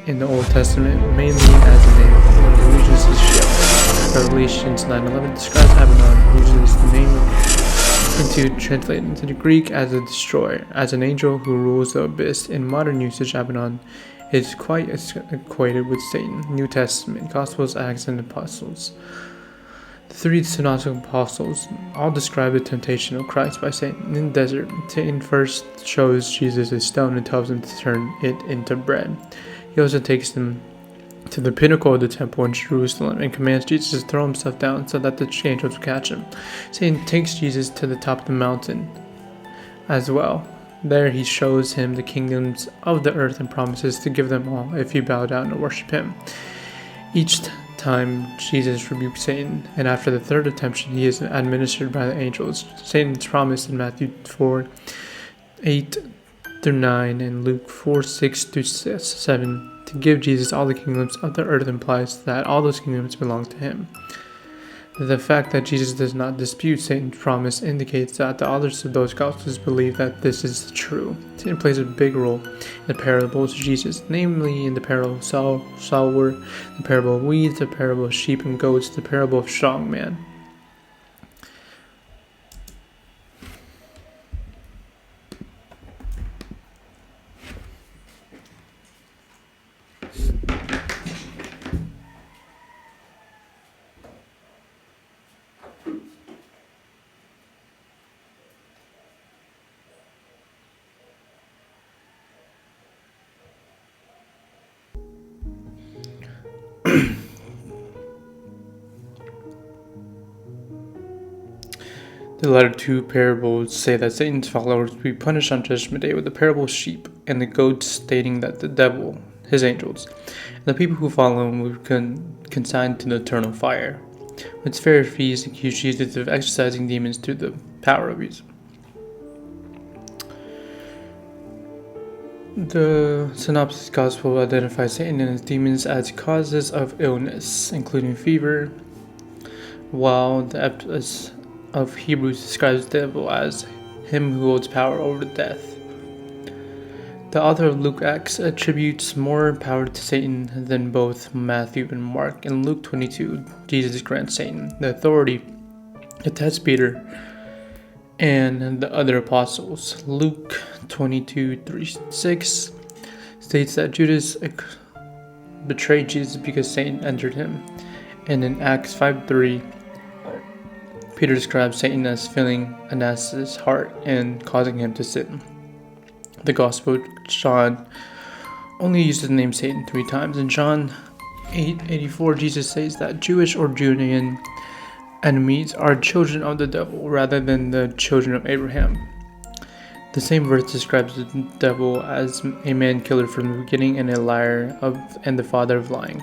in the Old Testament mainly as a name when religious is shield. Revelations 9:11 describes Abaddon, usually is the name translated into the Greek as a destroyer, as an angel who rules the abyss. In modern usage, Abaddon is quite equated with Satan. New Testament, Gospels, Acts, and Apostles. The three synoptic apostles all describe the temptation of Christ by Satan. In the desert, Satan first shows Jesus a stone and tells him to turn it into bread. He also takes them to the pinnacle of the temple in Jerusalem and commands Jesus to throw himself down so that the angels will catch him. Satan takes Jesus to the top of the mountain as well. There he shows him the kingdoms of the earth and promises to give them all if you bow down and worship him. Each time Jesus rebukes Satan, and after the third temptation he is administered by the angels. Satan's promise in Matthew 4:8-9 and Luke 4:6-7 to give Jesus all the kingdoms of the earth implies that all those kingdoms belong to him. The fact that Jesus does not dispute Satan's promise indicates that the authors of those Gospels believe that this is true. Satan plays a big role in the parables of Jesus, namely in the parable of sower, the parable of weeds, the parable of sheep and goats, the parable of strong man. The latter two parables say that Satan's followers will be punished on Judgment Day, with the parable of sheep and the goats stating that the devil, his angels, and the people who follow him will be consigned to the eternal fire. With Pharisees accuse Jesus of exorcising demons through the power of reason. The Synoptic Gospel identifies Satan and his demons as causes of illness, including fever, while the Epis of Hebrews describes the devil as him who holds power over death. The author of Luke Acts attributes more power to Satan than both Matthew and Mark. In Luke 22, Jesus grants Satan the authority to test Peter and the other apostles. Luke 22:3-6 states that Judas betrayed Jesus because Satan entered him. And in Acts 5:3, Peter describes Satan as filling Ananias' heart and causing him to sin. The Gospel of John only uses the name Satan 3 times. In John 8:84, Jesus says that Jewish or Judean enemies are children of the devil rather than the children of Abraham. The same verse describes the devil as a man killer from the beginning and a liar and the father of lying.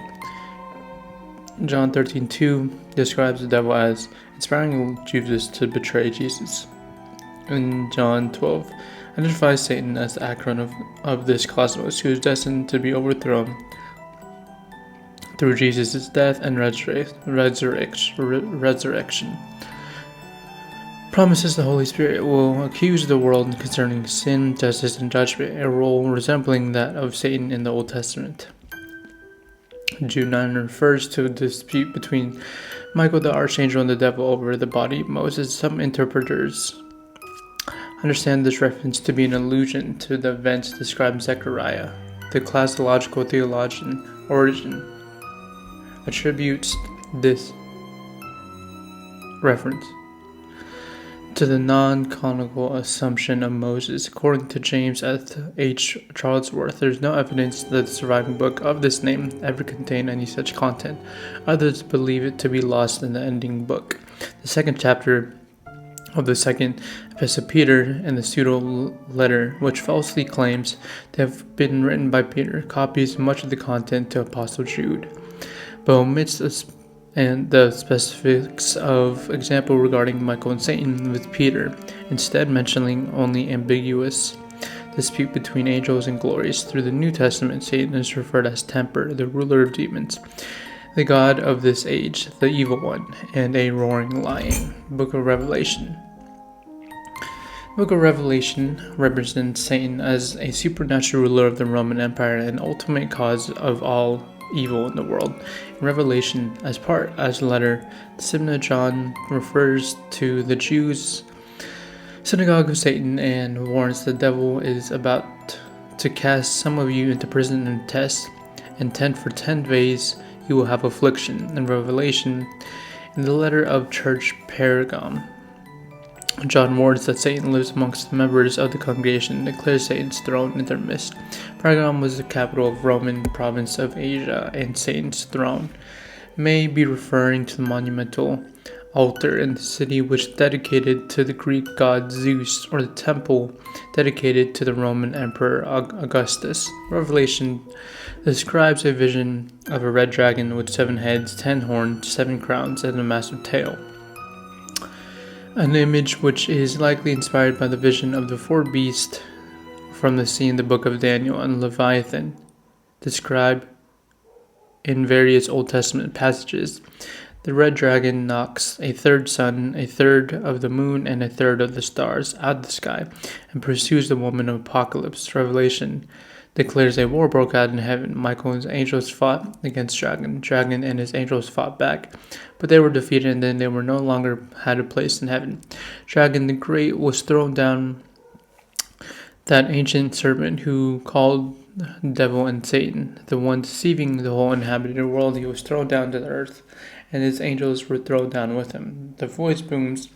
John 13:2 describes the devil as inspiring Judas to betray Jesus. In John 12, identifies Satan as the acron of this cosmos, who is destined to be overthrown through Jesus' death and resurrection. Promises the Holy Spirit will accuse the world concerning sin, justice, and judgment, a role resembling that of Satan in the Old Testament. Jude 9 refers to a dispute between Michael the archangel and the devil over the body of Moses. Some interpreters understand this reference to be an allusion to the events described in Zechariah. The classical theologian Origen attributes this reference to the non-canonical assumption of Moses. According to James H. Charlesworth, there is no evidence that the surviving book of this name ever contained any such content. Others believe it to be lost in the ending book. The second chapter of the second Epistle of Peter and the pseudo-letter, which falsely claims to have been written by Peter, copies much of the content to Apostle Jude, but omits the specifics of example regarding Michael and Satan with Peter, instead mentioning only ambiguous dispute between angels and glories. Through the New Testament, Satan is referred as Temper, the ruler of demons, the god of this age, the evil one, and a roaring lion. Book of Revelation. The Book of Revelation represents Satan as a supernatural ruler of the Roman Empire and ultimate cause of all evil in the world. In Revelation, as a letter, the Simna John refers to the Jews' synagogue of Satan and warns the devil is about to cast some of you into prison and test, and 10 days you will have affliction. In Revelation, in the letter of Church Pergamum, John warns that Satan lives amongst the members of the congregation and declares Satan's throne in their midst. Pergamum was the capital of Roman province of Asia, and Satan's throne may be referring to the monumental altar in the city which dedicated to the Greek god Zeus, or the temple dedicated to the Roman Emperor Augustus. Revelation describes a vision of a red dragon with 7 heads, 10 horns, 7 crowns, and a massive tail. An image which is likely inspired by the vision of the 4 beasts from the sea in the book of Daniel and Leviathan, described in various Old Testament passages. The red dragon knocks a third sun, a third of the moon, and a third of the stars out of the sky, and pursues the woman of Apocalypse. Revelation declares a war broke out in heaven. Michael and his angels fought against Dragon. Dragon and his angels fought back, but they were defeated, and then they were no longer had a place in heaven. Dragon the Great was thrown down, that ancient serpent who called the devil and Satan, the one deceiving the whole inhabited world. He was thrown down to the earth, and his angels were thrown down with him. The voice booms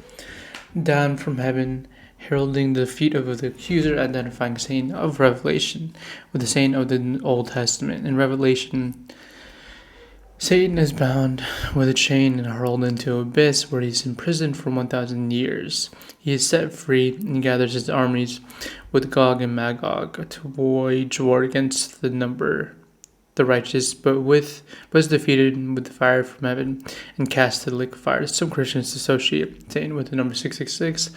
down from heaven, heralding the defeat of the accuser, identifying Satan of Revelation with the Satan of the Old Testament. In Revelation, Satan is bound with a chain and hurled into an abyss where he is imprisoned for 1,000 years. He is set free and gathers his armies with Gog and Magog to wage war against the righteous, but was defeated with the fire from heaven and cast to the lake of fire. Some Christians associate Satan with the number 666,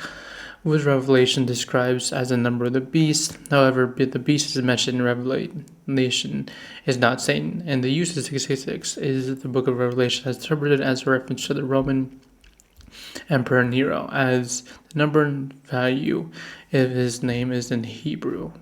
which Revelation describes as the number of the beast. However, the beast is mentioned in Revelation is not Satan, and the use of 666 is the book of Revelation as interpreted as a reference to the Roman Emperor Nero, as the number and value of his name is in Hebrew.